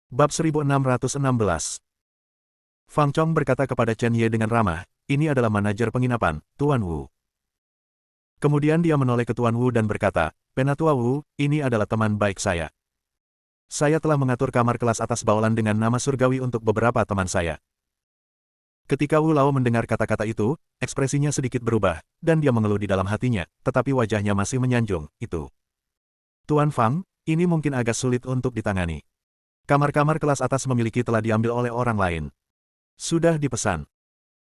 Bab 1616. Fang Chong berkata kepada Chen Ye dengan ramah, ini adalah manajer penginapan, Tuan Wu. Kemudian dia menoleh ke Tuan Wu dan berkata, Penatua Wu, ini adalah teman baik saya. Saya telah mengatur kamar kelas atas bawalan dengan nama surgawi untuk beberapa teman saya. Ketika Wu Lao mendengar kata-kata itu, ekspresinya sedikit berubah, dan dia mengeluh di dalam hatinya, tetapi wajahnya masih menyanjung, itu. Tuan Fang, ini mungkin agak sulit untuk ditangani. Kamar-kamar kelas atas memiliki telah diambil oleh orang lain. Sudah dipesan.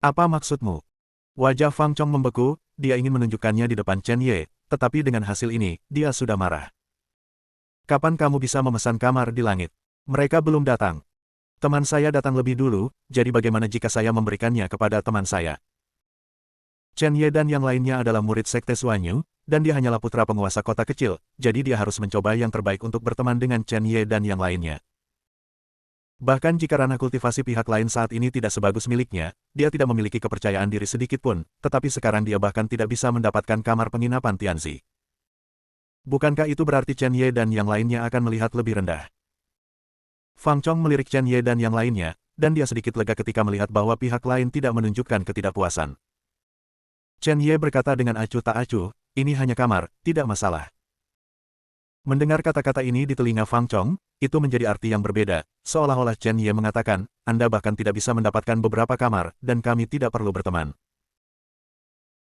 Apa maksudmu? Wajah Fang Chong membeku, dia ingin menunjukkannya di depan Chen Ye, tetapi dengan hasil ini, dia sudah marah. Kapan kamu bisa memesan kamar di langit? Mereka belum datang. Teman saya datang lebih dulu, jadi bagaimana jika saya memberikannya kepada teman saya? Chen Ye dan yang lainnya adalah murid Sekte Suanyu, dan dia hanyalah putra penguasa kota kecil, jadi dia harus mencoba yang terbaik untuk berteman dengan Chen Ye dan yang lainnya. Bahkan jika ranah kultivasi pihak lain saat ini tidak sebagus miliknya, dia tidak memiliki kepercayaan diri sedikit pun, tetapi sekarang dia bahkan tidak bisa mendapatkan kamar penginapan Tianzi. Bukankah itu berarti Chen Ye dan yang lainnya akan melihat lebih rendah? Fang Chong melirik Chen Ye dan yang lainnya, dan dia sedikit lega ketika melihat bahwa pihak lain tidak menunjukkan ketidakpuasan. Chen Ye berkata dengan acuh tak acuh, ini hanya kamar, tidak masalah. Mendengar kata-kata ini di telinga Fang Chong, itu menjadi arti yang berbeda, seolah-olah Chen Ye mengatakan, Anda bahkan tidak bisa mendapatkan beberapa kamar, dan kami tidak perlu berteman.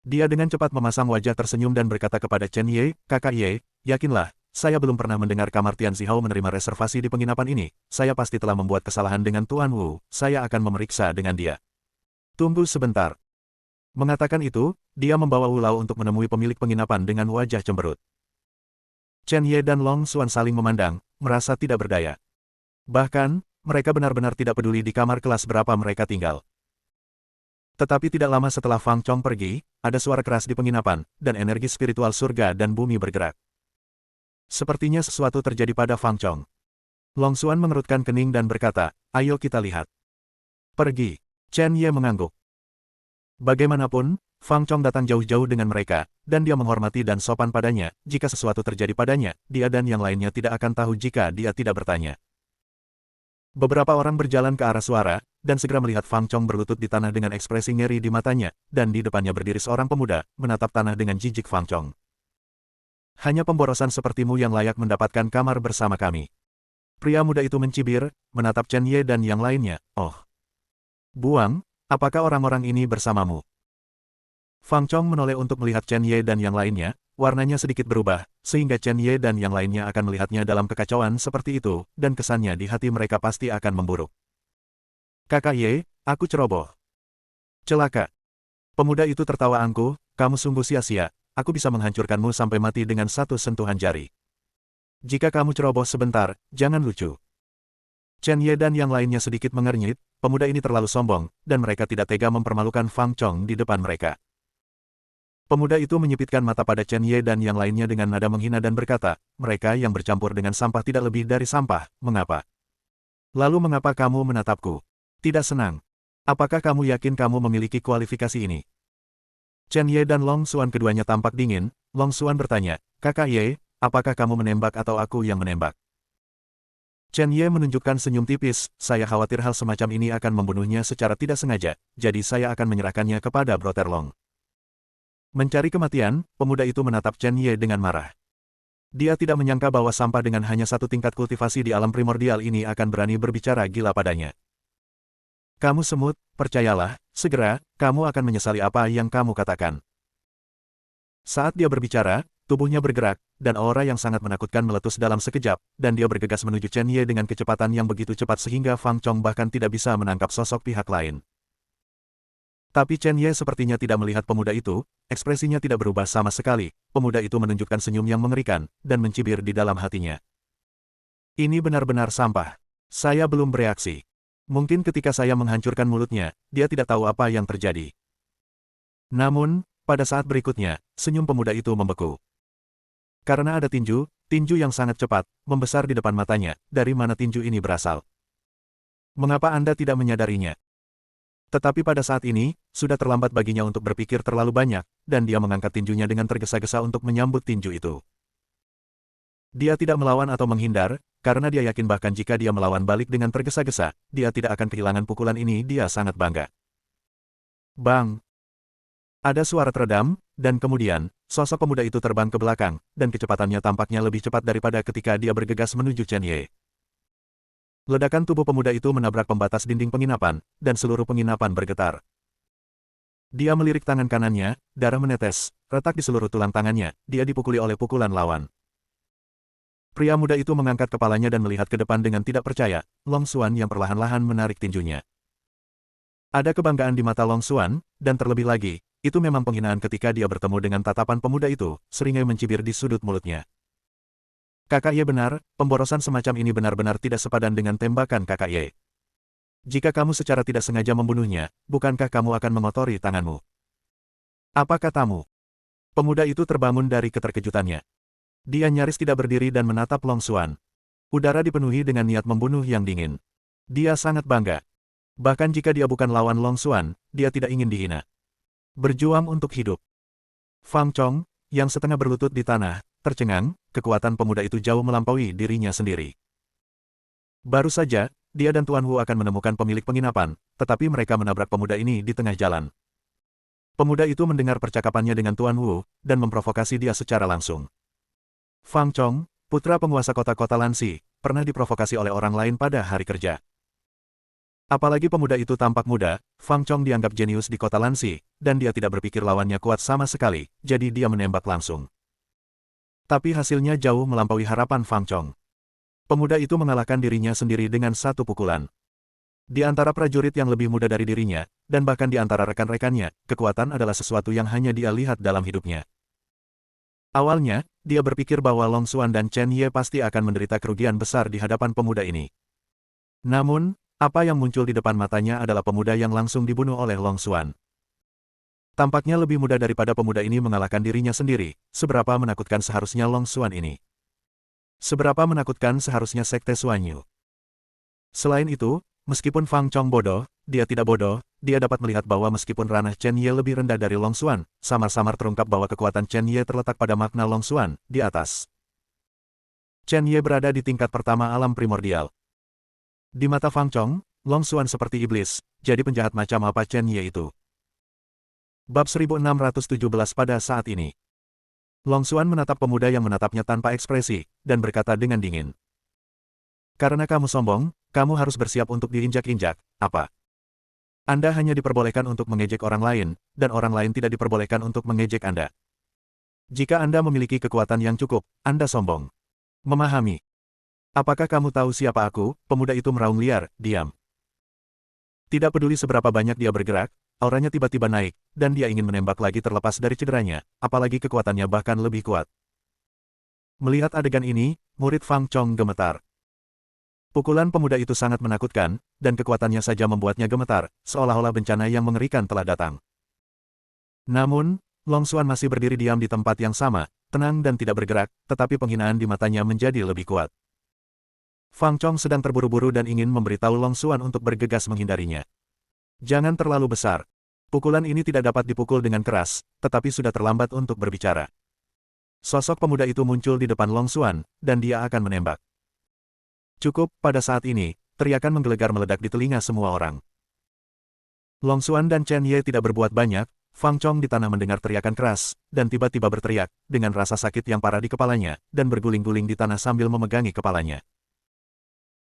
Dia dengan cepat memasang wajah tersenyum dan berkata kepada Chen Ye, Kakak Ye, yakinlah, saya belum pernah mendengar kamar Tianzi Hao menerima reservasi di penginapan ini, saya pasti telah membuat kesalahan dengan Tuan Wu, saya akan memeriksa dengan dia. Tunggu sebentar. Mengatakan itu, dia membawa Wu Lao untuk menemui pemilik penginapan dengan wajah cemberut. Chen Ye dan Long Xuan saling memandang, merasa tidak berdaya. Bahkan, mereka benar-benar tidak peduli di kamar kelas berapa mereka tinggal. Tetapi tidak lama setelah Fang Chong pergi, ada suara keras di penginapan, dan energi spiritual surga dan bumi bergerak. Sepertinya sesuatu terjadi pada Fang Chong. Long Xuan mengerutkan kening dan berkata, ayo kita lihat. Pergi. Chen Ye mengangguk. Bagaimanapun, Fang Chong datang jauh-jauh dengan mereka, dan dia menghormati dan sopan padanya, jika sesuatu terjadi padanya, dia dan yang lainnya tidak akan tahu jika dia tidak bertanya. Beberapa orang berjalan ke arah suara, dan segera melihat Fang Chong berlutut di tanah dengan ekspresi ngeri di matanya, dan di depannya berdiri seorang pemuda, menatap tanah dengan jijik Fang Chong. Hanya pemborosan sepertimu yang layak mendapatkan kamar bersama kami. Pria muda itu mencibir, menatap Chen Ye dan yang lainnya, oh. Buang, apakah orang-orang ini bersamamu? Fang Chong menoleh untuk melihat Chen Ye dan yang lainnya, warnanya sedikit berubah, sehingga Chen Ye dan yang lainnya akan melihatnya dalam kekacauan seperti itu, dan kesannya di hati mereka pasti akan memburuk. Kakak Ye, aku ceroboh. Celaka. Pemuda itu tertawa angkuh, kamu sungguh sia-sia, aku bisa menghancurkanmu sampai mati dengan satu sentuhan jari. Jika kamu ceroboh sebentar, jangan lucu. Chen Ye dan yang lainnya sedikit mengernyit, pemuda ini terlalu sombong, dan mereka tidak tega mempermalukan Fang Chong di depan mereka. Pemuda itu menyipitkan mata pada Chen Ye dan yang lainnya dengan nada menghina dan berkata, mereka yang bercampur dengan sampah tidak lebih dari sampah, mengapa? Lalu mengapa kamu menatapku? Tidak senang. Apakah kamu yakin kamu memiliki kualifikasi ini? Chen Ye dan Long Xuan keduanya tampak dingin, Long Xuan bertanya, Kakak Ye, apakah kamu menembak atau aku yang menembak? Chen Ye menunjukkan senyum tipis, saya khawatir hal semacam ini akan membunuhnya secara tidak sengaja, jadi saya akan menyerahkannya kepada Brother Long. Mencari kematian, pemuda itu menatap Chen Ye dengan marah. Dia tidak menyangka bahwa sampah dengan hanya satu tingkat kultivasi di alam primordial ini akan berani berbicara gila padanya. Kamu semut, percayalah, segera, kamu akan menyesali apa yang kamu katakan. Saat dia berbicara, tubuhnya bergerak, dan aura yang sangat menakutkan meletus dalam sekejap, dan dia bergegas menuju Chen Ye dengan kecepatan yang begitu cepat sehingga Fang Chong bahkan tidak bisa menangkap sosok pihak lain. Tapi Chen Ye sepertinya tidak melihat pemuda itu, ekspresinya tidak berubah sama sekali, pemuda itu menunjukkan senyum yang mengerikan, dan mencibir di dalam hatinya. Ini benar-benar sampah. Saya belum bereaksi. Mungkin ketika saya menghancurkan mulutnya, dia tidak tahu apa yang terjadi. Namun, pada saat berikutnya, senyum pemuda itu membeku. Karena ada tinju yang sangat cepat, membesar di depan matanya, dari mana tinju ini berasal? Mengapa Anda tidak menyadarinya? Tetapi pada saat ini, sudah terlambat baginya untuk berpikir terlalu banyak, dan dia mengangkat tinjunya dengan tergesa-gesa untuk menyambut tinju itu. Dia tidak melawan atau menghindar, karena dia yakin bahkan jika dia melawan balik dengan tergesa-gesa, dia tidak akan kehilangan pukulan ini. Dia sangat bangga. Bang! Ada suara teredam, dan kemudian, sosok pemuda itu terbang ke belakang, dan kecepatannya tampaknya lebih cepat daripada ketika dia bergegas menuju Chen Ye. Ledakan tubuh pemuda itu menabrak pembatas dinding penginapan, dan seluruh penginapan bergetar. Dia melirik tangan kanannya, darah menetes, retak di seluruh tulang tangannya, dia dipukuli oleh pukulan lawan. Pria muda itu mengangkat kepalanya dan melihat ke depan dengan tidak percaya. Long Xuan yang perlahan-lahan menarik tinjunya. Ada kebanggaan di mata Long Xuan, dan terlebih lagi, itu memang penghinaan ketika dia bertemu dengan tatapan pemuda itu, seringai mencibir di sudut mulutnya. Kakak Ye benar, pemborosan semacam ini benar-benar tidak sepadan dengan tembakan kakak Ye. Jika kamu secara tidak sengaja membunuhnya, bukankah kamu akan mengotori tanganmu? Apa katamu? Pemuda itu terbangun dari keterkejutannya. Dia nyaris tidak berdiri dan menatap Long Xuan. Udara dipenuhi dengan niat membunuh yang dingin. Dia sangat bangga. Bahkan jika dia bukan lawan Long Xuan, dia tidak ingin dihina. Berjuang untuk hidup. Fang Chong, yang setengah berlutut di tanah, tercengang, kekuatan pemuda itu jauh melampaui dirinya sendiri. Baru saja, dia dan Tuan Wu akan menemukan pemilik penginapan, tetapi mereka menabrak pemuda ini di tengah jalan. Pemuda itu mendengar percakapannya dengan Tuan Wu, dan memprovokasi dia secara langsung. Fang Chong, putra penguasa kota-kota Lansi, pernah diprovokasi oleh orang lain pada hari kerja. Apalagi pemuda itu tampak muda, Fang Chong dianggap jenius di kota Lansi, dan dia tidak berpikir lawannya kuat sama sekali, jadi dia menembak langsung. Tapi hasilnya jauh melampaui harapan Fang Chong. Pemuda itu mengalahkan dirinya sendiri dengan satu pukulan. Di antara prajurit yang lebih muda dari dirinya, dan bahkan di antara rekan-rekannya, kekuatan adalah sesuatu yang hanya dia lihat dalam hidupnya. Awalnya, dia berpikir bahwa Long Xuan dan Chen Ye pasti akan menderita kerugian besar di hadapan pemuda ini. Namun, apa yang muncul di depan matanya adalah pemuda yang langsung dibunuh oleh Long Xuan. Tampaknya lebih mudah daripada pemuda ini mengalahkan dirinya sendiri. Seberapa menakutkan seharusnya Long Xuan ini? Seberapa menakutkan seharusnya Sekte Xuanyu? Selain itu, meskipun Fang Chong bodoh, dia tidak bodoh. Dia dapat melihat bahwa meskipun ranah Chen Ye lebih rendah dari Long Xuan, samar-samar terungkap bahwa kekuatan Chen Ye terletak pada makna Long Xuan, di atas. Chen Ye berada di tingkat pertama alam primordial. Di mata Fang Chong, Long Xuan seperti iblis, jadi penjahat macam apa Chen Ye itu? Bab 1617 pada saat ini. Long Xuan menatap pemuda yang menatapnya tanpa ekspresi, dan berkata dengan dingin. Karena kamu sombong, kamu harus bersiap untuk diinjak-injak, apa? Anda hanya diperbolehkan untuk mengejek orang lain, dan orang lain tidak diperbolehkan untuk mengejek Anda. Jika Anda memiliki kekuatan yang cukup, Anda sombong. Memahami. Apakah kamu tahu siapa aku? Pemuda itu meraung liar, diam. Tidak peduli seberapa banyak dia bergerak, auranya tiba-tiba naik, dan dia ingin menembak lagi terlepas dari cederanya, apalagi kekuatannya bahkan lebih kuat. Melihat adegan ini, murid Fang Chong gemetar. Pukulan pemuda itu sangat menakutkan, dan kekuatannya saja membuatnya gemetar, seolah-olah bencana yang mengerikan telah datang. Namun, Long Xuan masih berdiri diam di tempat yang sama, tenang dan tidak bergerak, tetapi penghinaan di matanya menjadi lebih kuat. Fang Chong sedang terburu-buru dan ingin memberitahu Long Xuan untuk bergegas menghindarinya. Jangan terlalu besar. Pukulan ini tidak dapat dipukul dengan keras, tetapi sudah terlambat untuk berbicara. Sosok pemuda itu muncul di depan Long Xuan, dan dia akan menembak. Cukup, pada saat ini, teriakan menggelegar meledak di telinga semua orang. Long Xuan dan Chen Ye tidak berbuat banyak, Fang Chong di tanah mendengar teriakan keras, dan tiba-tiba berteriak, dengan rasa sakit yang parah di kepalanya, dan berguling-guling di tanah sambil memegangi kepalanya.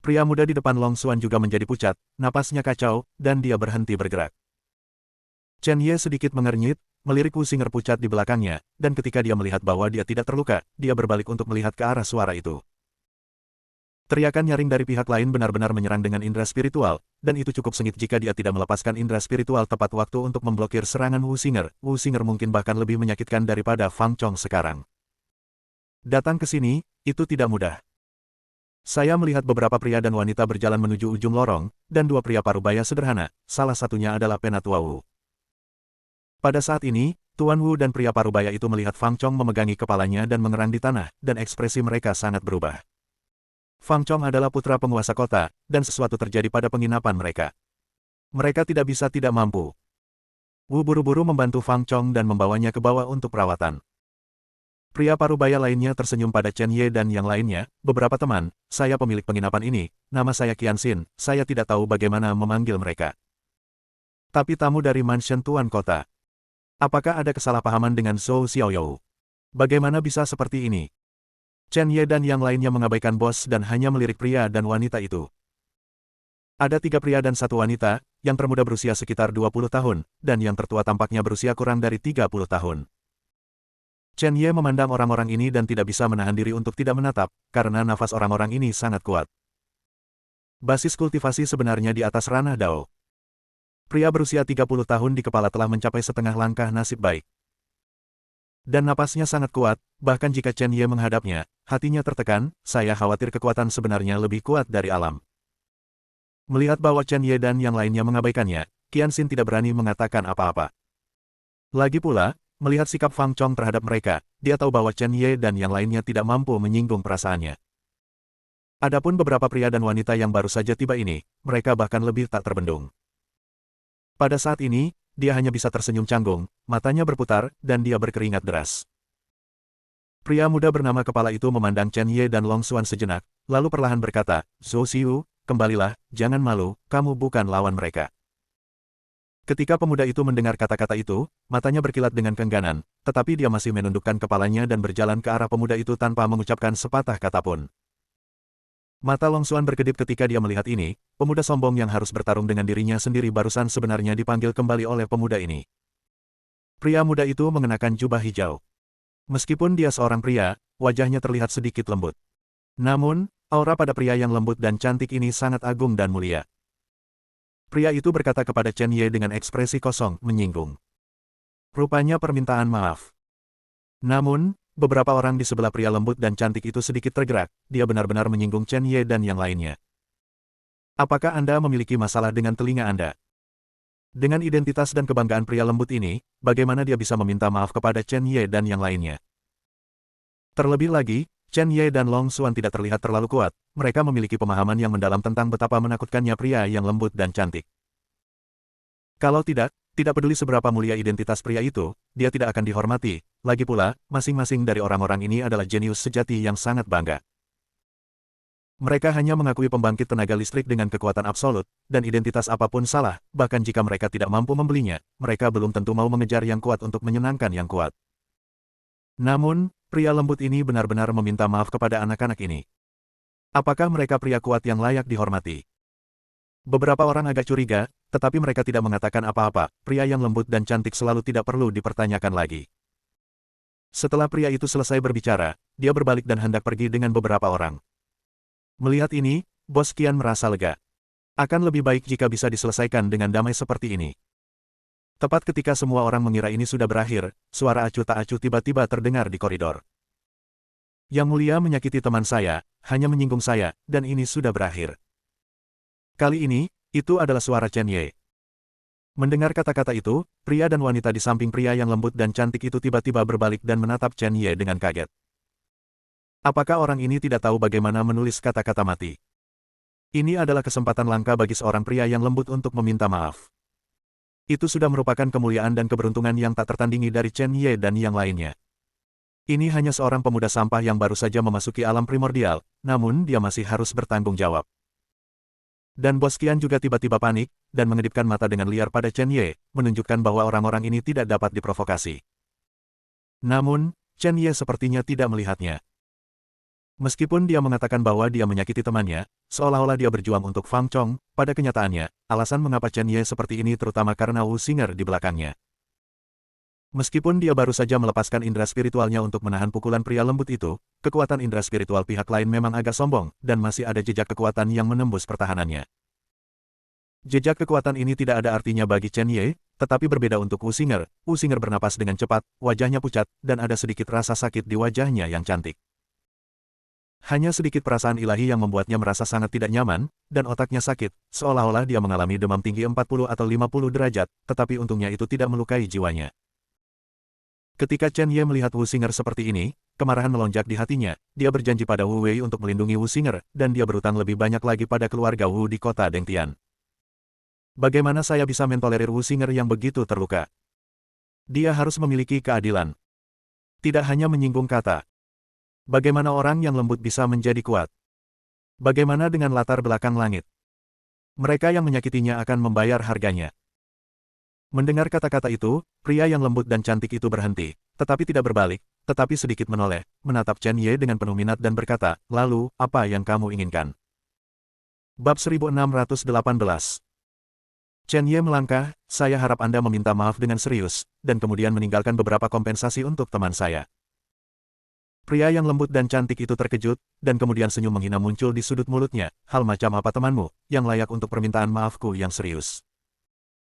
Pria muda di depan Long Xuan juga menjadi pucat, napasnya kacau, dan dia berhenti bergerak. Chen Ye sedikit mengernyit, melirik Wu Xinger pucat di belakangnya, dan ketika dia melihat bahwa dia tidak terluka, dia berbalik untuk melihat ke arah suara itu. Teriakan nyaring dari pihak lain benar-benar menyerang dengan indera spiritual, dan itu cukup sengit jika dia tidak melepaskan indera spiritual tepat waktu untuk memblokir serangan Wu Xinger. Wu Xinger mungkin bahkan lebih menyakitkan daripada Fang Chong sekarang. Datang ke sini, itu tidak mudah. Saya melihat beberapa pria dan wanita berjalan menuju ujung lorong, dan dua pria parubaya sederhana, salah satunya adalah Penatua Wu. Pada saat ini, Tuan Wu dan pria parubaya itu melihat Fang Chong memegangi kepalanya dan mengerang di tanah, dan ekspresi mereka sangat berubah. Fang Chong adalah putra penguasa kota, dan sesuatu terjadi pada penginapan mereka. Mereka tidak bisa tidak mampu. Wu buru-buru membantu Fang Chong dan membawanya ke bawah untuk perawatan. Pria parubaya lainnya tersenyum pada Chen Ye dan yang lainnya, beberapa teman, saya pemilik penginapan ini, nama saya Qian Xin, saya tidak tahu bagaimana memanggil mereka. Tapi tamu dari mansion Tuan Kota. Apakah ada kesalahpahaman dengan Zhou Xiaoyou? Bagaimana bisa seperti ini? Chen Ye dan yang lainnya mengabaikan bos dan hanya melirik pria dan wanita itu. Ada 3 pria dan 1 wanita, yang termuda berusia sekitar 20 tahun, dan yang tertua tampaknya berusia kurang dari 30 tahun. Chen Ye memandang orang-orang ini dan tidak bisa menahan diri untuk tidak menatap, karena nafas orang-orang ini sangat kuat. Basis kultivasi sebenarnya di atas ranah Dao. Pria berusia 30 tahun di kepala telah mencapai setengah langkah nasib baik. Dan napasnya sangat kuat, bahkan jika Chen Ye menghadapnya, hatinya tertekan, saya khawatir kekuatan sebenarnya lebih kuat dari alam. Melihat bahwa Chen Ye dan yang lainnya mengabaikannya, Qian Xin tidak berani mengatakan apa-apa. Lagi pula, melihat sikap Fang Chong terhadap mereka, dia tahu bahwa Chen Ye dan yang lainnya tidak mampu menyinggung perasaannya. Adapun beberapa pria dan wanita yang baru saja tiba ini, mereka bahkan lebih tak terbendung. Pada saat ini, dia hanya bisa tersenyum canggung, matanya berputar, dan dia berkeringat deras. Pria muda bernama kepala itu memandang Chen Ye dan Long Xuan sejenak, lalu perlahan berkata, Zhou Xiu, kembalilah, jangan malu, kamu bukan lawan mereka. Ketika pemuda itu mendengar kata-kata itu, matanya berkilat dengan keengganan, tetapi dia masih menundukkan kepalanya dan berjalan ke arah pemuda itu tanpa mengucapkan sepatah kata pun. Mata Long Xuan berkedip ketika dia melihat ini, pemuda sombong yang harus bertarung dengan dirinya sendiri barusan sebenarnya dipanggil kembali oleh pemuda ini. Pria muda itu mengenakan jubah hijau. Meskipun dia seorang pria, wajahnya terlihat sedikit lembut. Namun, aura pada pria yang lembut dan cantik ini sangat agung dan mulia. Pria itu berkata kepada Chen Ye dengan ekspresi kosong, menyinggung. Rupanya permintaan maaf. Namun, beberapa orang di sebelah pria lembut dan cantik itu sedikit tergerak, dia benar-benar menyinggung Chen Ye dan yang lainnya. Apakah Anda memiliki masalah dengan telinga Anda? Dengan identitas dan kebanggaan pria lembut ini, bagaimana dia bisa meminta maaf kepada Chen Ye dan yang lainnya? Terlebih lagi, Chen Ye dan Long Xuan tidak terlihat terlalu kuat, mereka memiliki pemahaman yang mendalam tentang betapa menakutkannya pria yang lembut dan cantik. Kalau tidak peduli seberapa mulia identitas pria itu, dia tidak akan dihormati. Lagi pula, masing-masing dari orang-orang ini adalah jenius sejati yang sangat bangga. Mereka hanya mengakui pembangkit tenaga listrik dengan kekuatan absolut, dan identitas apapun salah, bahkan jika mereka tidak mampu membelinya, mereka belum tentu mau mengejar yang kuat untuk menyenangkan yang kuat. Namun, pria lembut ini benar-benar meminta maaf kepada anak-anak ini. Apakah mereka pria kuat yang layak dihormati? Beberapa orang agak curiga, tetapi mereka tidak mengatakan apa-apa, pria yang lembut dan cantik selalu tidak perlu dipertanyakan lagi. Setelah pria itu selesai berbicara, dia berbalik dan hendak pergi dengan beberapa orang. Melihat ini, Bos Qian merasa lega. Akan lebih baik jika bisa diselesaikan dengan damai seperti ini. Tepat ketika semua orang mengira ini sudah berakhir, suara acuh tak acuh tiba-tiba terdengar di koridor. Yang mulia menyakiti teman saya, hanya menyinggung saya, dan ini sudah berakhir. Kali ini, itu adalah suara Chen Ye. Mendengar kata-kata itu, pria dan wanita di samping pria yang lembut dan cantik itu tiba-tiba berbalik dan menatap Chen Ye dengan kaget. Apakah orang ini tidak tahu bagaimana menulis kata-kata mati? Ini adalah kesempatan langka bagi seorang pria yang lembut untuk meminta maaf. Itu sudah merupakan kemuliaan dan keberuntungan yang tak tertandingi dari Chen Ye dan yang lainnya. Ini hanya seorang pemuda sampah yang baru saja memasuki alam primordial, namun dia masih harus bertanggung jawab. Dan Bos Qian juga tiba-tiba panik, dan mengedipkan mata dengan liar pada Chen Ye, menunjukkan bahwa orang-orang ini tidak dapat diprovokasi. Namun, Chen Ye sepertinya tidak melihatnya. Meskipun dia mengatakan bahwa dia menyakiti temannya, seolah-olah dia berjuang untuk Fang Chong, pada kenyataannya, alasan mengapa Chen Ye seperti ini terutama karena Wu Xinger di belakangnya. Meskipun dia baru saja melepaskan indera spiritualnya untuk menahan pukulan pria lembut itu, kekuatan indera spiritual pihak lain memang agak sombong, dan masih ada jejak kekuatan yang menembus pertahanannya. Jejak kekuatan ini tidak ada artinya bagi Chen Ye, tetapi berbeda untuk Wu Xinger. Wu Xinger bernapas dengan cepat, wajahnya pucat, dan ada sedikit rasa sakit di wajahnya yang cantik. Hanya sedikit perasaan ilahi yang membuatnya merasa sangat tidak nyaman, dan otaknya sakit, seolah-olah dia mengalami demam tinggi 40 atau 50 derajat, tetapi untungnya itu tidak melukai jiwanya. Ketika Chen Ye melihat Wu Xinger seperti ini, kemarahan melonjak di hatinya, dia berjanji pada Wu Wei untuk melindungi Wu Xinger, dan dia berutang lebih banyak lagi pada keluarga Wu di kota Dengtian. Bagaimana saya bisa mentolerir Wu Xinger yang begitu terluka? Dia harus memiliki keadilan. Tidak hanya menyinggung kata. Bagaimana orang yang lembut bisa menjadi kuat? Bagaimana dengan latar belakang langit? Mereka yang menyakitinya akan membayar harganya. Mendengar kata-kata itu, pria yang lembut dan cantik itu berhenti, tetapi tidak berbalik, tetapi sedikit menoleh, menatap Chen Ye dengan penuh minat dan berkata, "Lalu, apa yang kamu inginkan?" Bab 1618. Chen Ye melangkah, "Saya harap Anda meminta maaf dengan serius, dan kemudian meninggalkan beberapa kompensasi untuk teman saya." Pria yang lembut dan cantik itu terkejut, dan kemudian senyum menghina muncul di sudut mulutnya. "Hal macam apa temanmu, yang layak untuk permintaan maafku yang serius?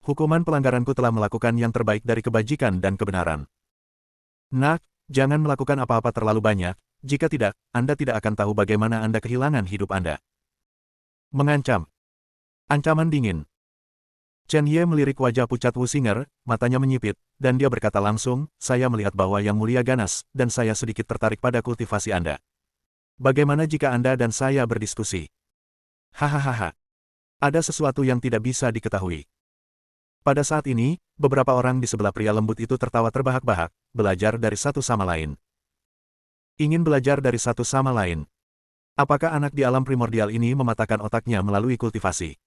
Hukuman pelanggaranku telah melakukan yang terbaik dari kebajikan dan kebenaran. Nak, jangan melakukan apa-apa terlalu banyak, jika tidak, Anda tidak akan tahu bagaimana Anda kehilangan hidup Anda." Mengancam. Ancaman dingin. Chen Ye melirik wajah pucat Wu Singer, matanya menyipit, dan dia berkata langsung, "Saya melihat bahwa Yang Mulia ganas, dan saya sedikit tertarik pada kultivasi Anda. Bagaimana jika Anda dan saya berdiskusi?" Hahaha. Ada sesuatu yang tidak bisa diketahui. Pada saat ini, beberapa orang di sebelah pria lembut itu tertawa terbahak-bahak, belajar dari satu sama lain. Ingin belajar dari satu sama lain. Apakah anak di alam primordial ini mematahkan otaknya melalui kultivasi?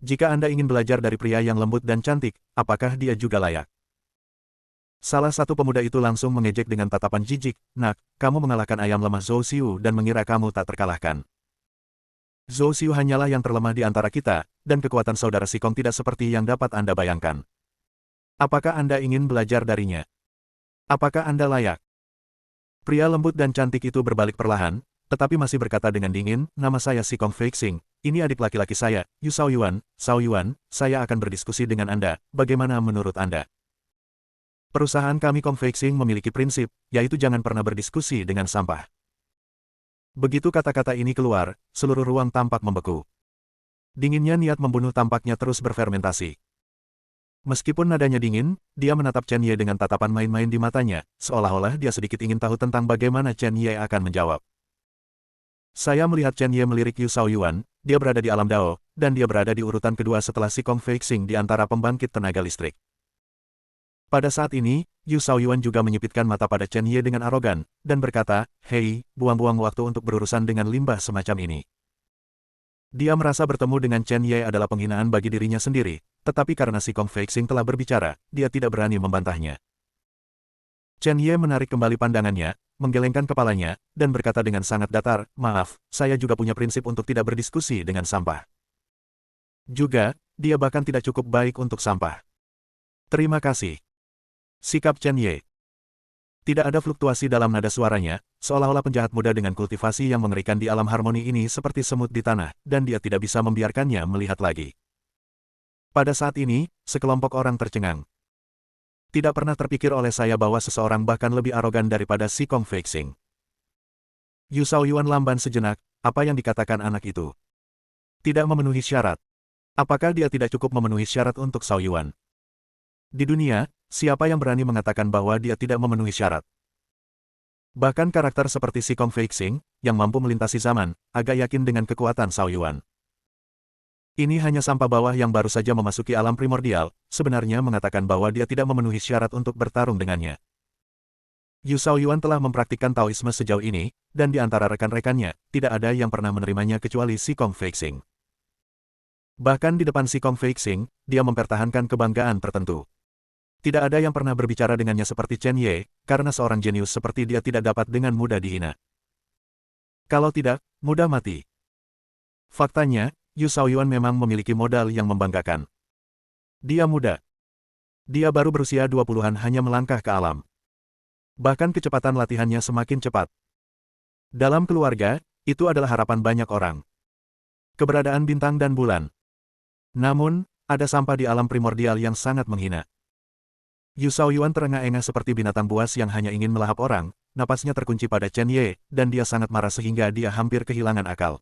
Jika Anda ingin belajar dari pria yang lembut dan cantik, apakah dia juga layak? Salah satu pemuda itu langsung mengejek dengan tatapan jijik, "Nak, kamu mengalahkan ayam lemah Zhou Xiu dan mengira kamu tak terkalahkan. Zhou Xiu hanyalah yang terlemah di antara kita, dan kekuatan saudara Sikong tidak seperti yang dapat Anda bayangkan. Apakah Anda ingin belajar darinya? Apakah Anda layak?" Pria lembut dan cantik itu berbalik perlahan, tetapi masih berkata dengan dingin, "Nama saya Sikong Feixing, ini adik laki-laki saya, Yu Shaoyuan. Shaoyuan, saya akan berdiskusi dengan Anda, bagaimana menurut Anda?" Perusahaan kami Kong Feixing memiliki prinsip, yaitu jangan pernah berdiskusi dengan sampah. Begitu kata-kata ini keluar, seluruh ruang tampak membeku. Dinginnya niat membunuh tampaknya terus berfermentasi. Meskipun nadanya dingin, dia menatap Chen Ye dengan tatapan main-main di matanya, seolah-olah dia sedikit ingin tahu tentang bagaimana Chen Ye akan menjawab. "Saya melihat Chen Ye melirik Yu Shaoyuan, dia berada di alam Dao, dan dia berada di urutan kedua setelah si Kong Feixing di antara pembangkit tenaga listrik." Pada saat ini, Yu Shaoyuan juga menyipitkan mata pada Chen Ye dengan arogan, dan berkata, "Hei, buang-buang waktu untuk berurusan dengan limbah semacam ini." Dia merasa bertemu dengan Chen Ye adalah penghinaan bagi dirinya sendiri, tetapi karena si Kong Feixing telah berbicara, dia tidak berani membantahnya. Chen Ye menarik kembali pandangannya, menggelengkan kepalanya, dan berkata dengan sangat datar, "Maaf, saya juga punya prinsip untuk tidak berdiskusi dengan sampah. Juga, dia bahkan tidak cukup baik untuk sampah." "Terima kasih." Sikap Chen Ye. Tidak ada fluktuasi dalam nada suaranya, seolah-olah penjahat muda dengan kultivasi yang mengerikan di alam harmoni ini seperti semut di tanah, dan dia tidak bisa membiarkannya melihat lagi. Pada saat ini, sekelompok orang tercengang. Tidak pernah terpikir oleh saya bahwa seseorang bahkan lebih arogan daripada si Kong Feixing. Yu Shaoyuan lamban sejenak, apa yang dikatakan anak itu? Tidak memenuhi syarat. Apakah dia tidak cukup memenuhi syarat untuk Shaoyuan? Di dunia, siapa yang berani mengatakan bahwa dia tidak memenuhi syarat? Bahkan karakter seperti si Kong Feixing, yang mampu melintasi zaman, agak yakin dengan kekuatan Shaoyuan. Ini hanya sampah bawah yang baru saja memasuki alam primordial, sebenarnya mengatakan bahwa dia tidak memenuhi syarat untuk bertarung dengannya. Yu Shaoyuan telah mempraktikkan Taoisme sejauh ini, dan di antara rekan-rekannya, tidak ada yang pernah menerimanya kecuali si Kong Feixing. Bahkan di depan si Kong Feixing, dia mempertahankan kebanggaan tertentu. Tidak ada yang pernah berbicara dengannya seperti Chen Ye, karena seorang jenius seperti dia tidak dapat dengan mudah dihina. Kalau tidak, mudah mati. Faktanya, Yu Shaoyuan memang memiliki modal yang membanggakan. Dia muda. Dia baru berusia 20-an hanya melangkah ke alam. Bahkan kecepatan latihannya semakin cepat. Dalam keluarga, itu adalah harapan banyak orang. Keberadaan bintang dan bulan. Namun, ada sampah di alam primordial yang sangat menghina. Yu Shaoyuan terengah-engah seperti binatang buas yang hanya ingin melahap orang, napasnya terkunci pada Chen Ye, dan dia sangat marah sehingga dia hampir kehilangan akal.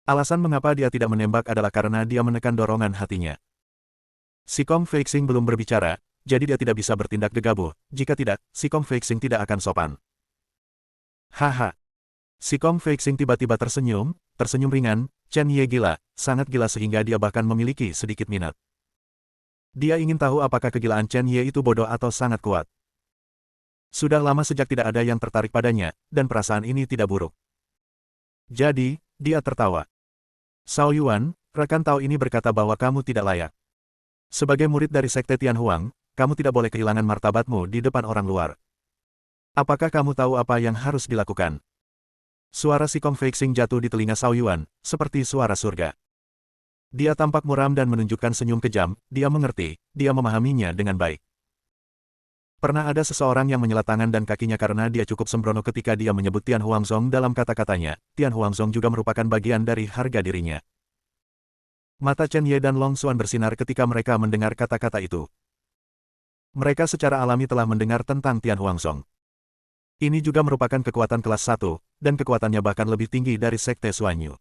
Alasan mengapa dia tidak menembak adalah karena dia menekan dorongan hatinya. Si Kong Feixing belum berbicara, jadi dia tidak bisa bertindak gegabah, jika tidak, si Kong Feixing tidak akan sopan. Haha. Si Kong Feixing tiba-tiba tersenyum ringan, Chen Ye gila, sangat gila sehingga dia bahkan memiliki sedikit minat. Dia ingin tahu apakah kegilaan Chen Ye itu bodoh atau sangat kuat. Sudah lama sejak tidak ada yang tertarik padanya, dan perasaan ini tidak buruk. Jadi, dia tertawa. Zhao Yuan, rekan Tao ini berkata bahwa kamu tidak layak. Sebagai murid dari Sekte Tianhuang, kamu tidak boleh kehilangan martabatmu di depan orang luar. Apakah kamu tahu apa yang harus dilakukan? Suara si Kong Feixing jatuh di telinga Zhao Yuan, seperti suara surga. Dia tampak muram dan menunjukkan senyum kejam, dia mengerti, dia memahaminya dengan baik. Pernah ada seseorang yang menyela tangan dan kakinya karena dia cukup sembrono ketika dia menyebut Tian Huangzong dalam kata-katanya. Tian Huangzong juga merupakan bagian dari harga dirinya. Mata Chen Ye dan Long Xuan bersinar ketika mereka mendengar kata-kata itu. Mereka secara alami telah mendengar tentang Tian Huangzong. Ini juga merupakan kekuatan kelas 1, dan kekuatannya bahkan lebih tinggi dari Sekte Xuanyu.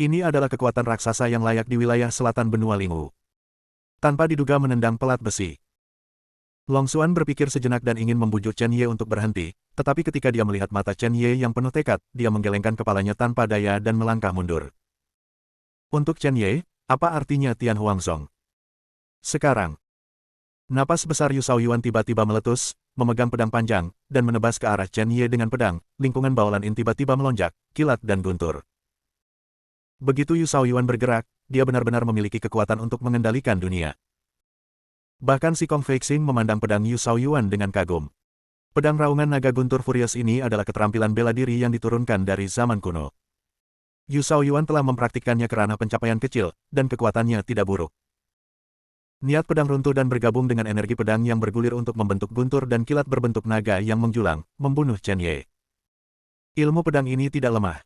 Ini adalah kekuatan raksasa yang layak di wilayah selatan benua Lingwu. Tanpa diduga menendang pelat besi. Long Xuan berpikir sejenak dan ingin membujuk Chen Ye untuk berhenti, tetapi ketika dia melihat mata Chen Ye yang penuh tekad, dia menggelengkan kepalanya tanpa daya dan melangkah mundur. Untuk Chen Ye, apa artinya Tian Huangzong? Sekarang, napas besar Yu Shaoyuan tiba-tiba meletus, memegang pedang panjang, dan menebas ke arah Chen Ye dengan pedang, lingkungan bawalan in tiba-tiba melonjak, kilat dan guntur. Begitu Yu Shaoyuan bergerak, dia benar-benar memiliki kekuatan untuk mengendalikan dunia. Bahkan si Kong Feixing memandang pedang Yu Shaoyuan dengan kagum. Pedang raungan naga guntur furious ini adalah keterampilan bela diri yang diturunkan dari zaman kuno. Yu Shaoyuan telah mempraktikkannya ke ranah pencapaian kecil, dan kekuatannya tidak buruk. Niat pedang runtuh dan bergabung dengan energi pedang yang bergulir untuk membentuk guntur dan kilat berbentuk naga yang menjulang, membunuh Chen Ye. Ilmu pedang ini tidak lemah.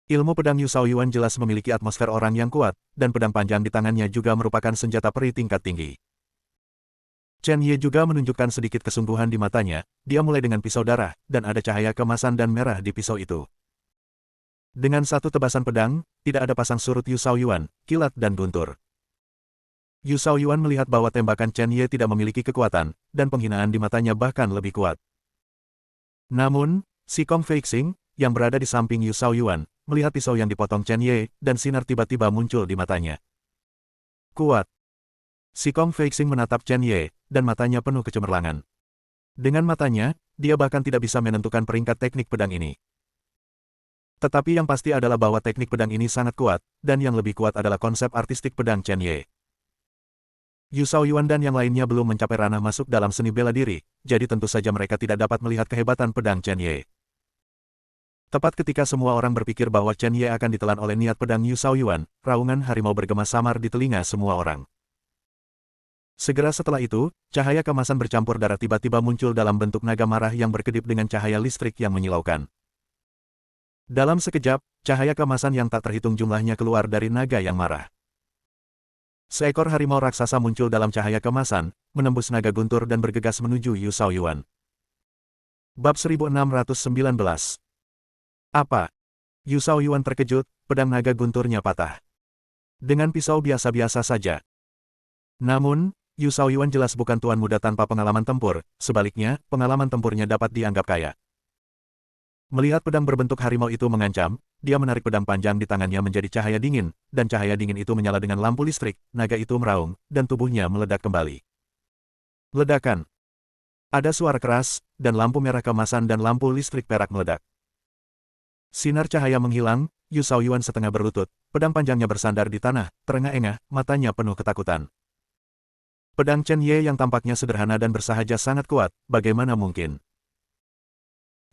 Ilmu pedang Yu Shaoyuan jelas memiliki atmosfer orang yang kuat, dan pedang panjang di tangannya juga merupakan senjata peri tingkat tinggi. Chen Ye juga menunjukkan sedikit kesungguhan di matanya, dia mulai dengan pisau darah, dan ada cahaya kemasan dan merah di pisau itu. Dengan satu tebasan pedang, tidak ada pasang surut Yu Shaoyuan, kilat dan guntur. Yu Shaoyuan melihat bahwa tembakan Chen Ye tidak memiliki kekuatan, dan penghinaan di matanya bahkan lebih kuat. Namun, si Kong Feixing, yang berada di samping Yu Shaoyuan, melihat pisau yang dipotong Chen Ye, dan sinar tiba-tiba muncul di matanya. Kuat. Si Kong Feixing menatap Chen Ye, dan matanya penuh kecemerlangan. Dengan matanya, dia bahkan tidak bisa menentukan peringkat teknik pedang ini. Tetapi yang pasti adalah bahwa teknik pedang ini sangat kuat, dan yang lebih kuat adalah konsep artistik pedang Chen Ye. Yu Shaoyuan dan yang lainnya belum mencapai ranah masuk dalam seni bela diri, jadi tentu saja mereka tidak dapat melihat kehebatan pedang Chen Ye. Tepat ketika semua orang berpikir bahwa Chen Ye akan ditelan oleh niat pedang Yu Shaoyuan, raungan harimau bergema samar di telinga semua orang. Segera setelah itu, cahaya kemasan bercampur darah tiba-tiba muncul dalam bentuk naga marah yang berkedip dengan cahaya listrik yang menyilaukan. Dalam sekejap, cahaya kemasan yang tak terhitung jumlahnya keluar dari naga yang marah. Seekor harimau raksasa muncul dalam cahaya kemasan, menembus naga guntur dan bergegas menuju Yu Shaoyuan. Bab 1619. Apa? Yu Shaoyuan terkejut, pedang naga gunturnya patah. Dengan pisau biasa-biasa saja. Namun, Yu Shaoyuan jelas bukan tuan muda tanpa pengalaman tempur, sebaliknya, pengalaman tempurnya dapat dianggap kaya. Melihat pedang berbentuk harimau itu mengancam, dia menarik pedang panjang di tangannya menjadi cahaya dingin, dan cahaya dingin itu menyala dengan lampu listrik, naga itu meraung, dan tubuhnya meledak kembali. Ledakan. Ada suara keras, dan lampu merah kemasan dan lampu listrik perak meledak. Sinar cahaya menghilang, Yu Shaoyuan setengah berlutut, pedang panjangnya bersandar di tanah, terengah-engah, matanya penuh ketakutan. Pedang Chen Ye yang tampaknya sederhana dan bersahaja sangat kuat, bagaimana mungkin?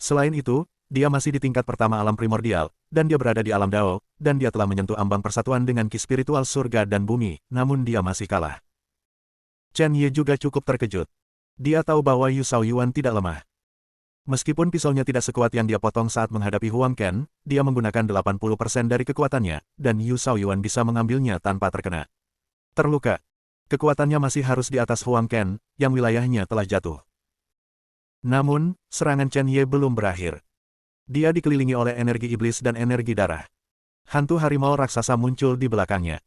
Selain itu, dia masih di tingkat pertama alam primordial, dan dia berada di alam Dao, dan dia telah menyentuh ambang persatuan dengan ki spiritual surga dan bumi, namun dia masih kalah. Chen Ye juga cukup terkejut. Dia tahu bahwa Yu Shaoyuan tidak lemah. Meskipun pisaunya tidak sekuat yang dia potong saat menghadapi Huang Ken, dia menggunakan 80% dari kekuatannya, dan Yu Shaoyuan bisa mengambilnya tanpa terkena. Terluka. Kekuatannya masih harus di atas Huang Ken, yang wilayahnya telah jatuh. Namun, serangan Chen Ye belum berakhir. Dia dikelilingi oleh energi iblis dan energi darah. Hantu harimau raksasa muncul di belakangnya.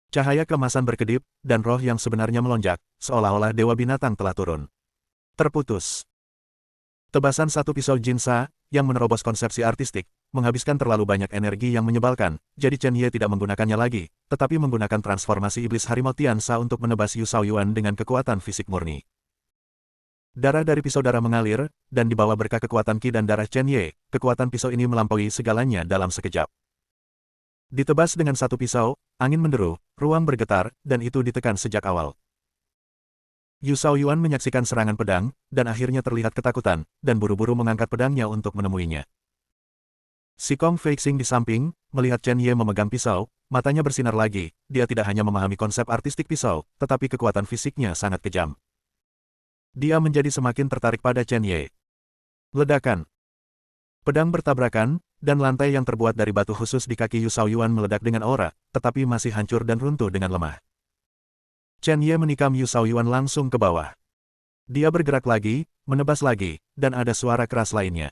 Cahaya kemasan berkedip, dan roh yang sebenarnya melonjak, seolah-olah dewa binatang telah turun. Terputus. Tebasan satu pisau Jinsa, yang menerobos konsepsi artistik, menghabiskan terlalu banyak energi yang menyebalkan, jadi Chen Ye tidak menggunakannya lagi, tetapi menggunakan transformasi iblis harimau Tiansa untuk menebas Yu Shaoyuan dengan kekuatan fisik murni. Darah dari pisau darah mengalir, dan di bawah berkah kekuatan Qi dan darah Chen Ye, kekuatan pisau ini melampaui segalanya dalam sekejap. Ditebas dengan satu pisau, angin menderu, ruang bergetar, dan itu ditekan sejak awal. Yu Shaoyuan menyaksikan serangan pedang, dan akhirnya terlihat ketakutan, dan buru-buru mengangkat pedangnya untuk menemuinya. Si Kong Fei Xing di samping, melihat Chen Ye memegang pisau, matanya bersinar lagi, dia tidak hanya memahami konsep artistik pisau, tetapi kekuatan fisiknya sangat kejam. Dia menjadi semakin tertarik pada Chen Ye. Ledakan. Pedang bertabrakan, dan lantai yang terbuat dari batu khusus di kaki Yu Shaoyuan meledak dengan aura, tetapi masih hancur dan runtuh dengan lemah. Chen Ye menikam Yu Shaoyuan langsung ke bawah. Dia bergerak lagi, menebas lagi, dan ada suara keras lainnya.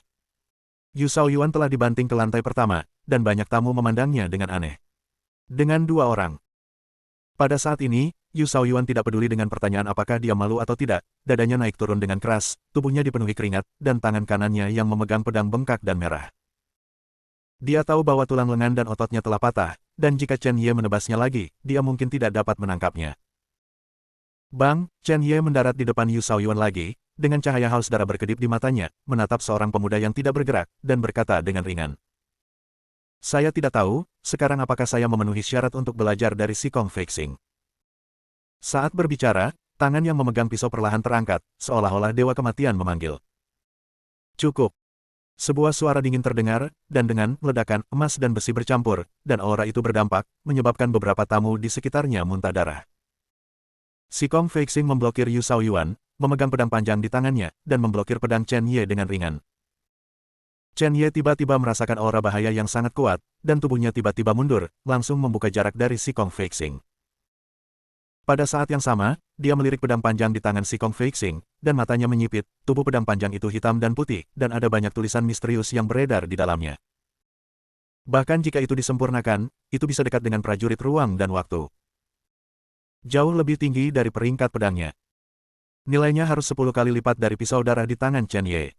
Yu Shaoyuan telah dibanting ke lantai pertama, dan banyak tamu memandangnya dengan aneh. Dengan dua orang. Pada saat ini, Yu Shaoyuan tidak peduli dengan pertanyaan apakah dia malu atau tidak, dadanya naik turun dengan keras, tubuhnya dipenuhi keringat, dan tangan kanannya yang memegang pedang bengkak dan merah. Dia tahu bahwa tulang lengan dan ototnya telah patah, dan jika Chen Ye menebasnya lagi, dia mungkin tidak dapat menangkapnya. Bang, Chen Ye mendarat di depan Yu Shaoyuan lagi, dengan cahaya haus darah berkedip di matanya, menatap seorang pemuda yang tidak bergerak, dan berkata dengan ringan. Saya tidak tahu, sekarang apakah saya memenuhi syarat untuk belajar dari si Kong Fei Xing. Saat berbicara, tangan yang memegang pisau perlahan terangkat, seolah-olah dewa kematian memanggil. Cukup. Sebuah suara dingin terdengar, dan dengan ledakan, emas dan besi bercampur, dan aura itu berdampak, menyebabkan beberapa tamu di sekitarnya muntah darah. Si Kong Fei Xing memblokir Yu Shaoyuan, memegang pedang panjang di tangannya, dan memblokir pedang Chen Ye dengan ringan. Chen Ye tiba-tiba merasakan aura bahaya yang sangat kuat, dan tubuhnya tiba-tiba mundur, langsung membuka jarak dari si Kong Fei Xing. Pada saat yang sama, dia melirik pedang panjang di tangan si Kong Fei Xing, dan matanya menyipit, tubuh pedang panjang itu hitam dan putih, dan ada banyak tulisan misterius yang beredar di dalamnya. Bahkan jika itu disempurnakan, itu bisa dekat dengan prajurit ruang dan waktu. Jauh lebih tinggi dari peringkat pedangnya. Nilainya harus 10 kali lipat dari pisau darah di tangan Chen Ye.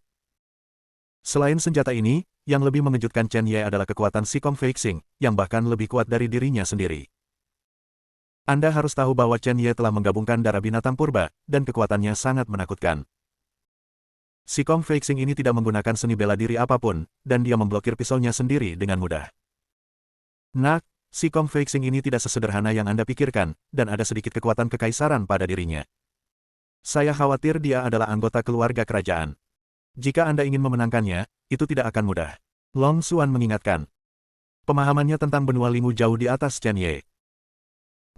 Selain senjata ini, yang lebih mengejutkan Chen Ye adalah kekuatan si Kong Fei Xing, yang bahkan lebih kuat dari dirinya sendiri. Anda harus tahu bahwa Chen Ye telah menggabungkan darah binatang purba, dan kekuatannya sangat menakutkan. Si Kong Fei Xing ini tidak menggunakan seni bela diri apapun, dan dia memblokir pisaunya sendiri dengan mudah. Nak, si Kong Fei Xing ini tidak sesederhana yang Anda pikirkan, dan ada sedikit kekuatan kekaisaran pada dirinya. Saya khawatir dia adalah anggota keluarga kerajaan. Jika Anda ingin memenangkannya, itu tidak akan mudah. Long Xuan mengingatkan. Pemahamannya tentang benua Lingwu jauh di atas Chen Ye.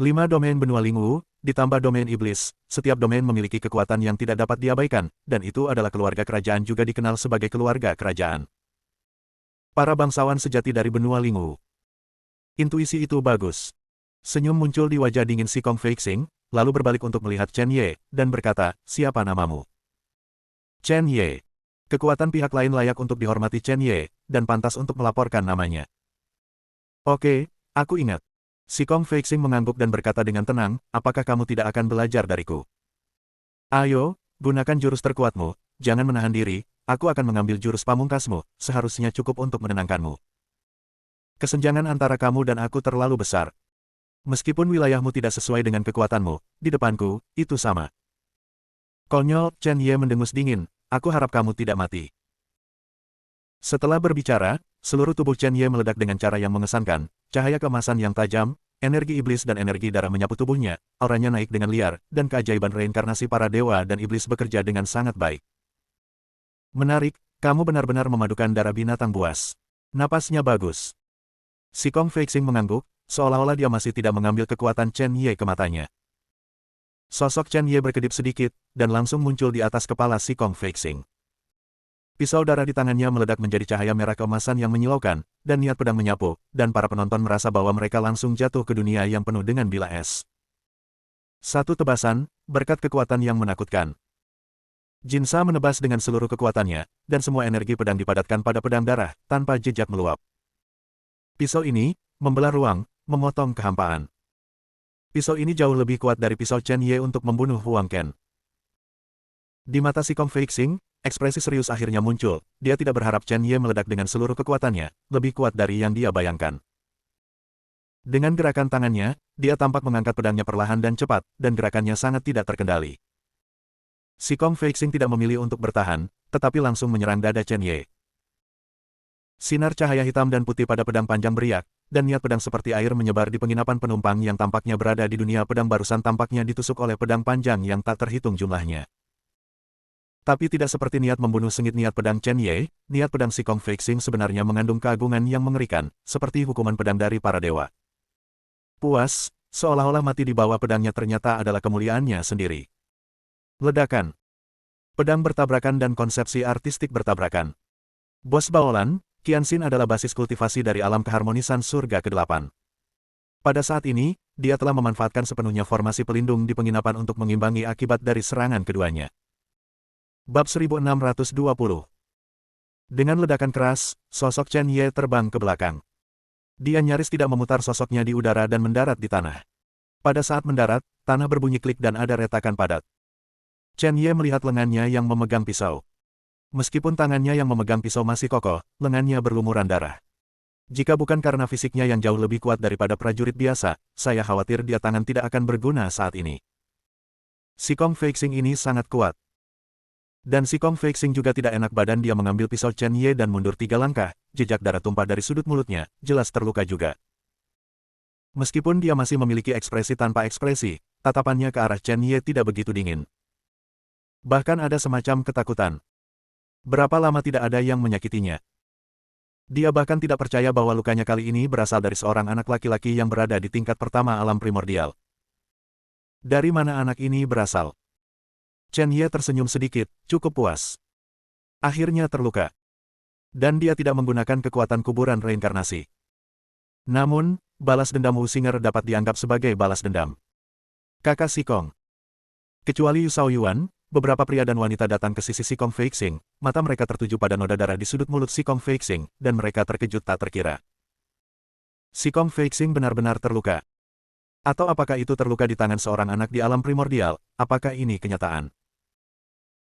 5 domain benua Lingwu, ditambah domain iblis, setiap domain memiliki kekuatan yang tidak dapat diabaikan, dan itu adalah keluarga kerajaan juga dikenal sebagai keluarga kerajaan. Para bangsawan sejati dari benua Lingwu. Intuisi itu bagus. Senyum muncul di wajah dingin si Kong Fei Xing, lalu berbalik untuk melihat Chen Ye, dan berkata, siapa namamu? Chen Ye. Kekuatan pihak lain layak untuk dihormati Chen Ye, dan pantas untuk melaporkan namanya. Oke, aku ingat. Si Kong Fei Xing mengangguk dan berkata dengan tenang, apakah kamu tidak akan belajar dariku? Ayo, gunakan jurus terkuatmu, jangan menahan diri, aku akan mengambil jurus pamungkasmu, seharusnya cukup untuk menenangkanmu. Kesenjangan antara kamu dan aku terlalu besar. Meskipun wilayahmu tidak sesuai dengan kekuatanmu, di depanku, itu sama. Konyol, Chen Ye mendengus dingin, aku harap kamu tidak mati. Setelah berbicara, seluruh tubuh Chen Ye meledak dengan cara yang mengesankan, cahaya keemasan yang tajam, energi iblis dan energi darah menyapu tubuhnya, auranya naik dengan liar, dan keajaiban reinkarnasi para dewa dan iblis bekerja dengan sangat baik. Menarik, kamu benar-benar memadukan darah binatang buas. Napasnya bagus. Si Kong Fei Xing mengangguk, seolah-olah dia masih tidak mengambil kekuatan Chen Ye ke matanya. Sosok Chen Ye berkedip sedikit, dan langsung muncul di atas kepala si Kong Fei Xing. Pisau darah di tangannya meledak menjadi cahaya merah keemasan yang menyilaukan, dan niat pedang menyapu, dan para penonton merasa bahwa mereka langsung jatuh ke dunia yang penuh dengan bila es. Satu tebasan, berkat kekuatan yang menakutkan. Jinsa menebas dengan seluruh kekuatannya, dan semua energi pedang dipadatkan pada pedang darah, tanpa jejak meluap. Pisau ini, membelah ruang, memotong kehampaan. Pisau ini jauh lebih kuat dari pisau Chen Ye untuk membunuh Huang Ken. Di mata si Kong Fei Xing, ekspresi serius akhirnya muncul, dia tidak berharap Chen Ye meledak dengan seluruh kekuatannya, lebih kuat dari yang dia bayangkan. Dengan gerakan tangannya, dia tampak mengangkat pedangnya perlahan dan cepat, dan gerakannya sangat tidak terkendali. Si Kong Feixing tidak memilih untuk bertahan, tetapi langsung menyerang dada Chen Ye. Sinar cahaya hitam dan putih pada pedang panjang beriak, dan niat pedang seperti air menyebar di penginapan penumpang yang tampaknya berada di dunia pedang barusan tampaknya ditusuk oleh pedang panjang yang tak terhitung jumlahnya. Tapi tidak seperti niat membunuh sengit niat pedang Chen Ye, niat pedang Si Kong Feixing sebenarnya mengandung keagungan yang mengerikan, seperti hukuman pedang dari para dewa. Puas, seolah-olah mati di bawah pedangnya ternyata adalah kemuliaannya sendiri. Ledakan. Pedang bertabrakan dan konsepsi artistik bertabrakan. Bos Baolan, Qianxin adalah basis kultivasi dari alam keharmonisan surga ke-8. Pada saat ini, dia telah memanfaatkan sepenuhnya formasi pelindung di penginapan untuk mengimbangi akibat dari serangan keduanya. Bab 1620. Dengan ledakan keras, sosok Chen Ye terbang ke belakang. Dia nyaris tidak memutar sosoknya di udara dan mendarat di tanah. Pada saat mendarat, tanah berbunyi klik dan ada retakan padat. Chen Ye melihat lengannya yang memegang pisau. Meskipun tangannya yang memegang pisau masih kokoh, lengannya berlumuran darah. Jika bukan karena fisiknya yang jauh lebih kuat daripada prajurit biasa, saya khawatir dia tangan tidak akan berguna saat ini. Si Kong Feixing ini sangat kuat. Dan Si Kong Feixing juga tidak enak badan dia mengambil pisau Chen Ye dan mundur 3 langkah, jejak darah tumpah dari sudut mulutnya, jelas terluka juga. Meskipun dia masih memiliki ekspresi tanpa ekspresi, tatapannya ke arah Chen Ye tidak begitu dingin. Bahkan ada semacam ketakutan. Berapa lama tidak ada yang menyakitinya. Dia bahkan tidak percaya bahwa lukanya kali ini berasal dari seorang anak laki-laki yang berada di tingkat pertama alam primordial. Dari mana anak ini berasal? Chen Ye tersenyum sedikit, cukup puas. Akhirnya terluka. Dan dia tidak menggunakan kekuatan kuburan reinkarnasi. Namun, balas dendam Wu Xinger dapat dianggap sebagai balas dendam. Kakak Si Kong. Kecuali Yu Shaoyuan, beberapa pria dan wanita datang ke sisi Si Kong Feixing, mata mereka tertuju pada noda darah di sudut mulut Si Kong Feixing, dan mereka terkejut tak terkira. Si Kong Feixing benar-benar terluka. Atau apakah itu terluka di tangan seorang anak di alam primordial, apakah ini kenyataan?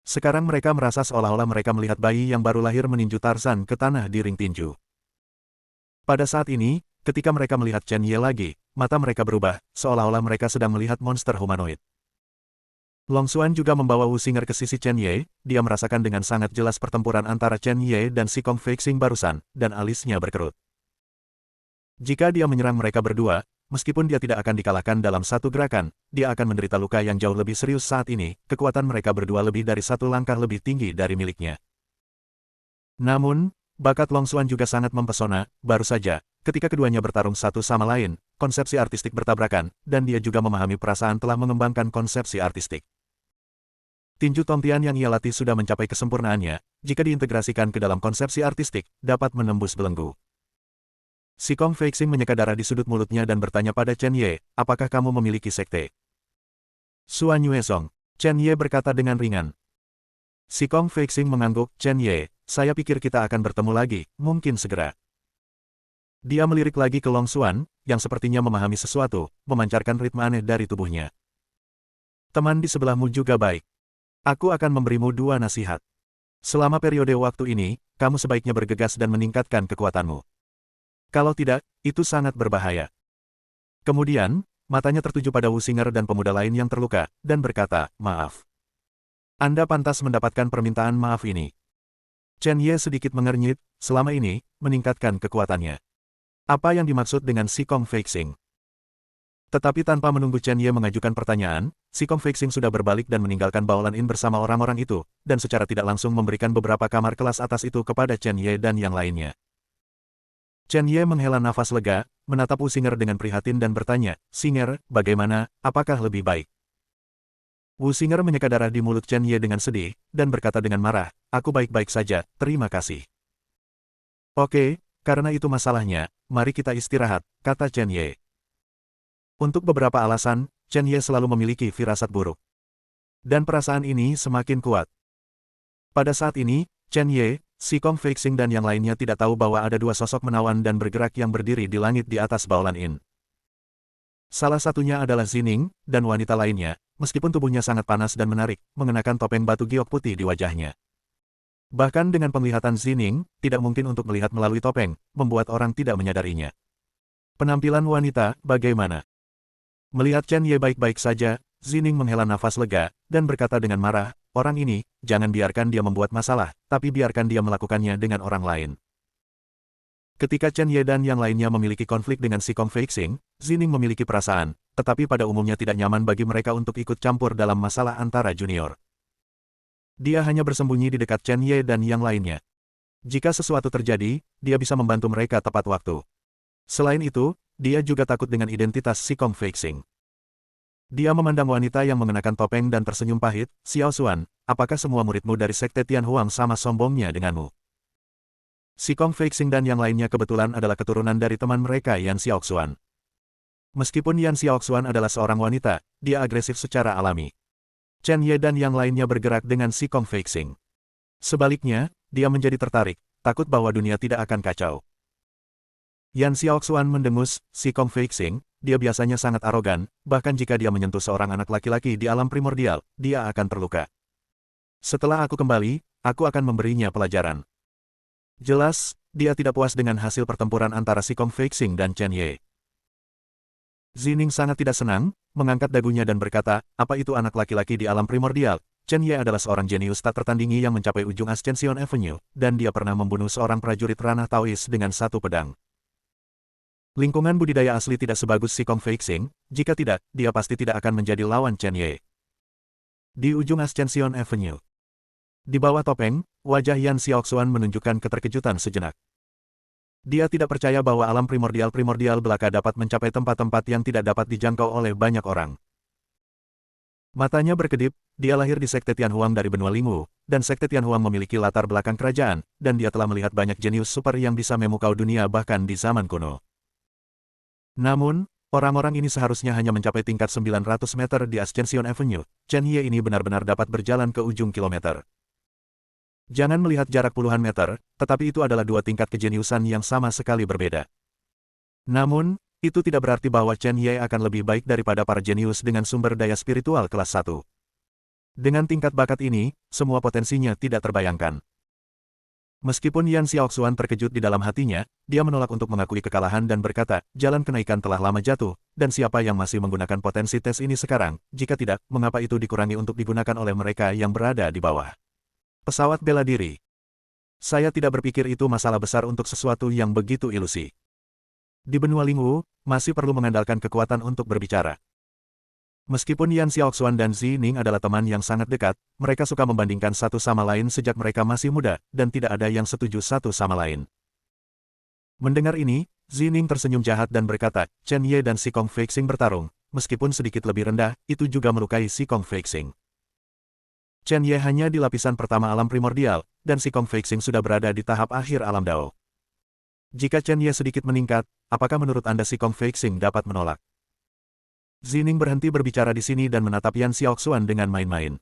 Sekarang mereka merasa seolah-olah mereka melihat bayi yang baru lahir meninju Tarzan ke tanah di ring tinju. Pada saat ini, ketika mereka melihat Chen Ye lagi, mata mereka berubah, seolah-olah mereka sedang melihat monster humanoid. Long Xuan juga membawa Wu Xinger ke sisi Chen Ye, dia merasakan dengan sangat jelas pertempuran antara Chen Ye dan Si Kong Feixing barusan, dan alisnya berkerut. Jika dia menyerang mereka berdua, meskipun dia tidak akan dikalahkan dalam satu gerakan, dia akan menderita luka yang jauh lebih serius saat ini, kekuatan mereka berdua lebih dari satu langkah lebih tinggi dari miliknya. Namun, bakat Long Xuan juga sangat mempesona, baru saja, ketika keduanya bertarung satu sama lain, konsepsi artistik bertabrakan, dan dia juga memahami perasaan telah mengembangkan konsepsi artistik. Tinju Tongtian yang ia latih sudah mencapai kesempurnaannya, jika diintegrasikan ke dalam konsepsi artistik, dapat menembus belenggu. Si Kong Feixing menyeka darah di sudut mulutnya dan bertanya pada Chen Ye, apakah kamu memiliki sekte? Suan Yuezong, Chen Ye berkata dengan ringan. Si Kong Feixing mengangguk, Chen Ye, saya pikir kita akan bertemu lagi, mungkin segera. Dia melirik lagi ke Long Xuan, yang sepertinya memahami sesuatu, memancarkan ritme aneh dari tubuhnya. Teman di sebelahmu juga baik. Aku akan memberimu 2 nasihat. Selama periode waktu ini, kamu sebaiknya bergegas dan meningkatkan kekuatanmu. Kalau tidak, itu sangat berbahaya. Kemudian, matanya tertuju pada Wu Xinger dan pemuda lain yang terluka, dan berkata, maaf. Anda pantas mendapatkan permintaan maaf ini. Chen Ye sedikit mengernyit, selama ini, meningkatkan kekuatannya. Apa yang dimaksud dengan Si Kong Feixing? Tetapi tanpa menunggu Chen Ye mengajukan pertanyaan, Si Kong Feixing sudah berbalik dan meninggalkan Baolan Inn bersama orang-orang itu, dan secara tidak langsung memberikan beberapa kamar kelas atas itu kepada Chen Ye dan yang lainnya. Chen Ye menghela nafas lega, menatap Wu Xinger dengan prihatin dan bertanya, Xinger, bagaimana, apakah lebih baik? Wu Xinger menyeka darah di mulut Chen Ye dengan sedih, dan berkata dengan marah, aku baik-baik saja, terima kasih. Oke, karena itu masalahnya, mari kita istirahat, kata Chen Ye. Untuk beberapa alasan, Chen Ye selalu memiliki firasat buruk. Dan perasaan ini semakin kuat. Pada saat ini, Chen Ye, Si Kong Feixing dan yang lainnya tidak tahu bahwa ada 2 sosok menawan dan bergerak yang berdiri di langit di atas Baolan Inn. Salah satunya adalah Zining, dan wanita lainnya, meskipun tubuhnya sangat panas dan menarik, mengenakan topeng batu giok putih di wajahnya. Bahkan dengan penglihatan Zining, tidak mungkin untuk melihat melalui topeng, membuat orang tidak menyadarinya. Penampilan wanita, bagaimana? Melihat Chen Ye baik-baik saja, Zining menghela nafas lega, dan berkata dengan marah, orang ini, jangan biarkan dia membuat masalah, tapi biarkan dia melakukannya dengan orang lain. Ketika Chen Ye dan yang lainnya memiliki konflik dengan si Kong Feixing, Zining memiliki perasaan, tetapi pada umumnya tidak nyaman bagi mereka untuk ikut campur dalam masalah antara junior. Dia hanya bersembunyi di dekat Chen Ye dan yang lainnya. Jika sesuatu terjadi, dia bisa membantu mereka tepat waktu. Selain itu, dia juga takut dengan identitas si Kong Feixing. Dia memandang wanita yang mengenakan topeng dan tersenyum pahit, Xiao Xuan, apakah semua muridmu dari Sekte Tianhuang sama sombongnya denganmu? Si Kong Feixing dan yang lainnya kebetulan adalah keturunan dari teman mereka Yan Xiaoxuan. Meskipun Yan Xiaoxuan adalah seorang wanita, dia agresif secara alami. Chen Ye dan yang lainnya bergerak dengan si Kong Feixing. Sebaliknya, dia menjadi tertarik, takut bahwa dunia tidak akan kacau. Yan Xiaoxuan mendengus, si Kong Feixing, dia biasanya sangat arogan, bahkan jika dia menyentuh seorang anak laki-laki di alam primordial, dia akan terluka. Setelah aku kembali, aku akan memberinya pelajaran. Jelas, dia tidak puas dengan hasil pertempuran antara si Kong Feixing dan Chen Ye. Zining sangat tidak senang, mengangkat dagunya dan berkata, apa itu anak laki-laki di alam primordial? Chen Ye adalah seorang jenius tak tertandingi yang mencapai ujung Ascension Avenue, dan dia pernah membunuh seorang prajurit ranah Taois dengan satu pedang. Lingkungan budidaya asli tidak sebagus si Kong Feixing, jika tidak, dia pasti tidak akan menjadi lawan Chen Ye. Di ujung Ascension Avenue. Di bawah topeng, wajah Yan Xiaoxuan menunjukkan keterkejutan sejenak. Dia tidak percaya bahwa alam primordial belaka dapat mencapai tempat-tempat yang tidak dapat dijangkau oleh banyak orang. Matanya berkedip, dia lahir di Sekte Tianhuang dari benua Lingwu, dan Sekte Tianhuang memiliki latar belakang kerajaan, dan dia telah melihat banyak jenius super yang bisa memukau dunia bahkan di zaman kuno. Namun, orang-orang ini seharusnya hanya mencapai tingkat 900 meter di Ascension Avenue. Chen Ye ini benar-benar dapat berjalan ke ujung kilometer. Jangan melihat jarak puluhan meter, tetapi itu adalah dua tingkat kejeniusan yang sama sekali berbeda. Namun, itu tidak berarti bahwa Chen Ye akan lebih baik daripada para jenius dengan sumber daya spiritual kelas 1. Dengan tingkat bakat ini, semua potensinya tidak terbayangkan. Meskipun Yan Xiaoxuan terkejut di dalam hatinya, dia menolak untuk mengakui kekalahan dan berkata, jalan kenaikan telah lama jatuh, dan siapa yang masih menggunakan potensi tes ini sekarang, jika tidak, mengapa itu dikurangi untuk digunakan oleh mereka yang berada di bawah? Pesawat bela diri. Saya tidak berpikir itu masalah besar untuk sesuatu yang begitu ilusi. Di benua Lingwu, masih perlu mengandalkan kekuatan untuk berbicara. Meskipun Yan Xiaoxuan dan Zining adalah teman yang sangat dekat, mereka suka membandingkan satu sama lain sejak mereka masih muda, dan tidak ada yang setuju satu sama lain. Mendengar ini, Zining tersenyum jahat dan berkata, Chen Ye dan si Kong Feixing bertarung, meskipun sedikit lebih rendah, itu juga melukai si Kong Feixing. Chen Ye hanya di lapisan pertama alam primordial, dan si Kong Feixing sudah berada di tahap akhir alam Dao. Jika Chen Ye sedikit meningkat, apakah menurut Anda si Kong Feixing dapat menolak? Zining berhenti berbicara di sini dan menatap Yan Xiaoxuan dengan main-main.